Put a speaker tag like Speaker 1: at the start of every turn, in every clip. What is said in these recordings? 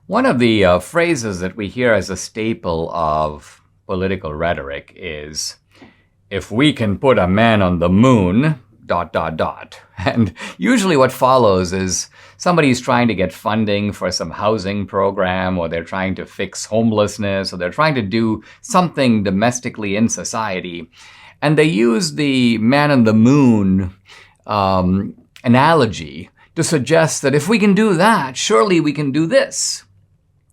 Speaker 1: One of the phrases that we hear as a staple of political rhetoric is, if we can put a man on the moon, ... And usually what follows is somebody's trying to get funding for some housing program, or they're trying to fix homelessness, or they're trying to do something domestically in society. And they use the man on the moon analogy to suggest that if we can do that, surely we can do this.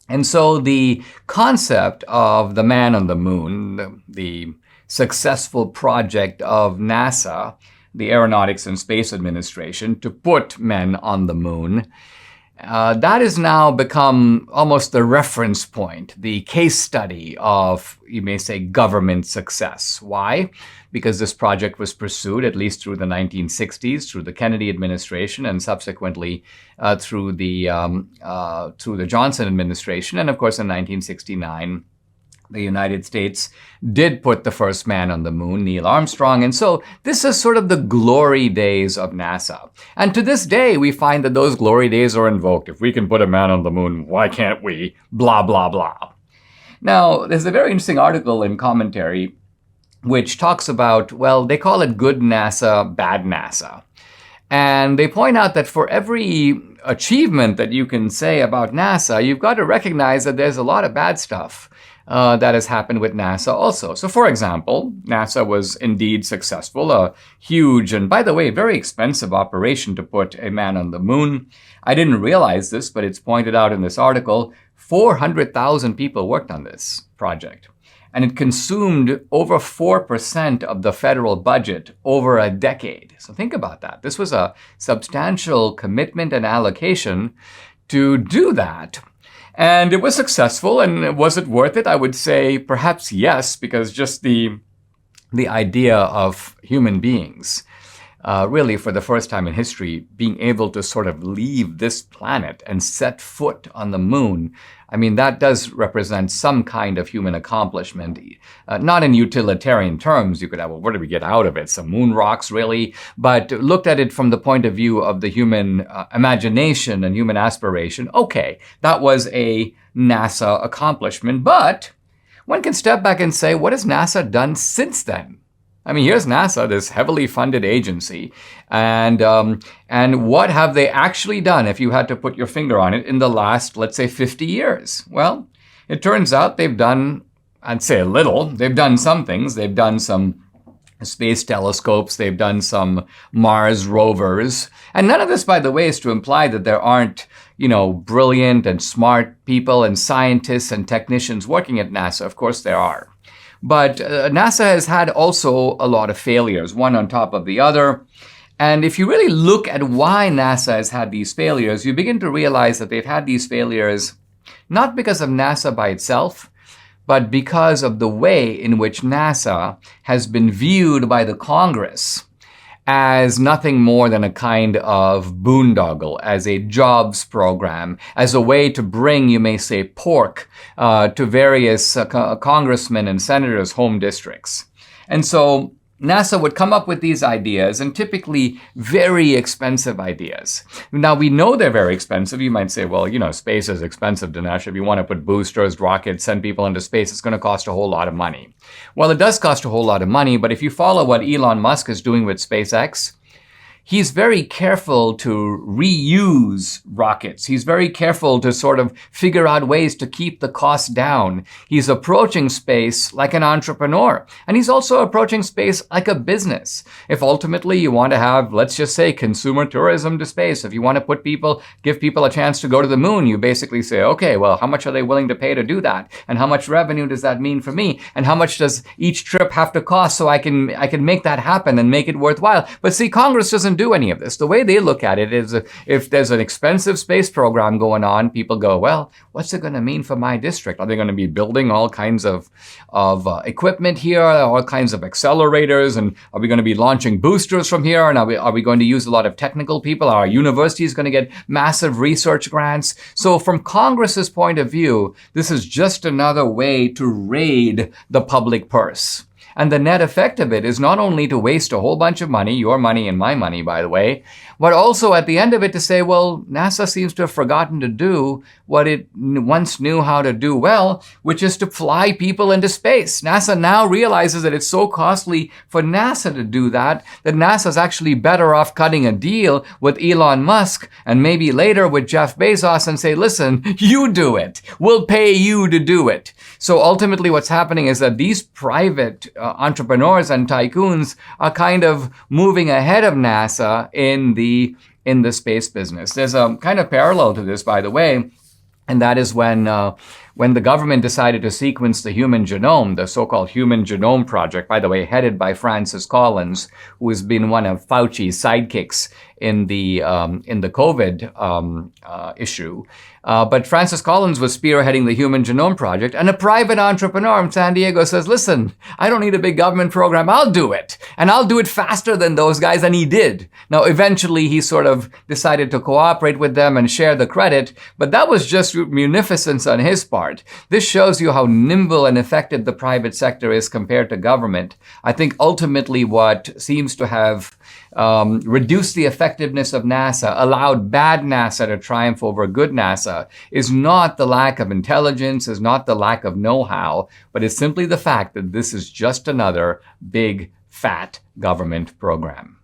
Speaker 1: And so the concept of the man on the moon, the successful project of NASA, the Aeronautics and Space Administration, to put men on the moon, that has now become almost the reference point, the case study of, you may say, government success. Why? Because this project was pursued at least through the 1960s, through the Kennedy administration, and subsequently through the Johnson administration. And of course, in 1969, the United States did put the first man on the moon, Neil Armstrong. And so this is sort of the glory days of NASA. And to this day, we find that those glory days are invoked. If we can put a man on the moon, why can't we? Blah, blah, blah. Now, there's a very interesting article in Commentary which talks about, well, they call it good NASA, bad NASA. And they point out that for every achievement that you can say about NASA, you've got to recognize that there's a lot of bad stuff that has happened with NASA also. So for example, NASA was indeed successful, a huge and, by the way, very expensive operation to put a man on the moon. I didn't realize this, but it's pointed out in this article, 400,000 people worked on this project. And it consumed over 4% of the federal budget over a decade. So think about that. This was a substantial commitment and allocation to do that. And it was successful, and was it worth it? I would say perhaps yes, because just the idea of human beings, really for the first time in history, being able to sort of leave this planet and set foot on the moon, I mean, that does represent some kind of human accomplishment. Not in utilitarian terms. You could have, well, what do we get out of it? Some moon rocks, really? But looked at it from the point of view of the human imagination and human aspiration, okay, that was a NASA accomplishment. But one can step back and say, what has NASA done since then? I mean, here's NASA, this heavily funded agency, and what have they actually done, if you had to put your finger on it, in the last, let's say, 50 years? Well, it turns out they've done, I'd say a little. They've done some things. They've done some space telescopes. They've done some Mars rovers. And none of this, by the way, is to imply that there aren't, brilliant and smart people and scientists and technicians working at NASA. Of course there are. But NASA has had also a lot of failures, one on top of the other. And if you really look at why NASA has had these failures, you begin to realize that they've had these failures not because of NASA by itself, but because of the way in which NASA has been viewed by the Congress as nothing more than a kind of boondoggle, as a jobs program, as a way to bring, you may say, pork to various congressmen and senators' home districts. And so NASA would come up with these ideas, and typically very expensive ideas. Now, we know they're very expensive. You might say, well, space is expensive, Dinesh. If you want to put boosters, rockets, send people into space, it's going to cost a whole lot of money. Well, it does cost a whole lot of money, but if you follow what Elon Musk is doing with SpaceX, he's very careful to reuse rockets. He's very careful to sort of figure out ways to keep the costs down. He's approaching space like an entrepreneur. And he's also approaching space like a business. If ultimately you want to have, let's just say, consumer tourism to space, if you want to give people a chance to go to the moon, you basically say, okay, well, how much are they willing to pay to do that? And how much revenue does that mean for me? And how much does each trip have to cost so I can make that happen and make it worthwhile? But see, Congress doesn't do any of this. The way they look at it is, if there's an expensive space program going on, people go, well, what's it going to mean for my district? Are they going to be building all kinds of equipment here, all kinds of accelerators, and are we going to be launching boosters from here? And are we going to use a lot of technical people? Are our universities going to get massive research grants? So from Congress's point of view, this is just another way to raid the public purse. And the net effect of it is not only to waste a whole bunch of money, your money and my money, by the way, but also at the end of it to say, well, NASA seems to have forgotten to do what it once knew how to do well, which is to fly people into space. NASA now realizes that it's so costly for NASA to do that NASA's actually better off cutting a deal with Elon Musk and maybe later with Jeff Bezos and say, listen, you do it. We'll pay you to do it. So ultimately what's happening is that these private entrepreneurs and tycoons are kind of moving ahead of NASA in the space business. There's a kind of parallel to this, by the way, and that is when the government decided to sequence the human genome, the so-called Human Genome Project, by the way, headed by Francis Collins, who has been one of Fauci's sidekicks in the COVID issue. But Francis Collins was spearheading the Human Genome Project, and a private entrepreneur in San Diego says, listen, I don't need a big government program. I'll do it. And I'll do it faster than those guys. And he did. Now, eventually, he sort of decided to cooperate with them and share the credit. But that was just munificence on his part. This shows you how nimble and effective the private sector is compared to government. I think ultimately what seems to have reduced the effectiveness of NASA, allowed bad NASA to triumph over good NASA, is not the lack of intelligence, is not the lack of know-how, but it's simply the fact that this is just another big, fat government program.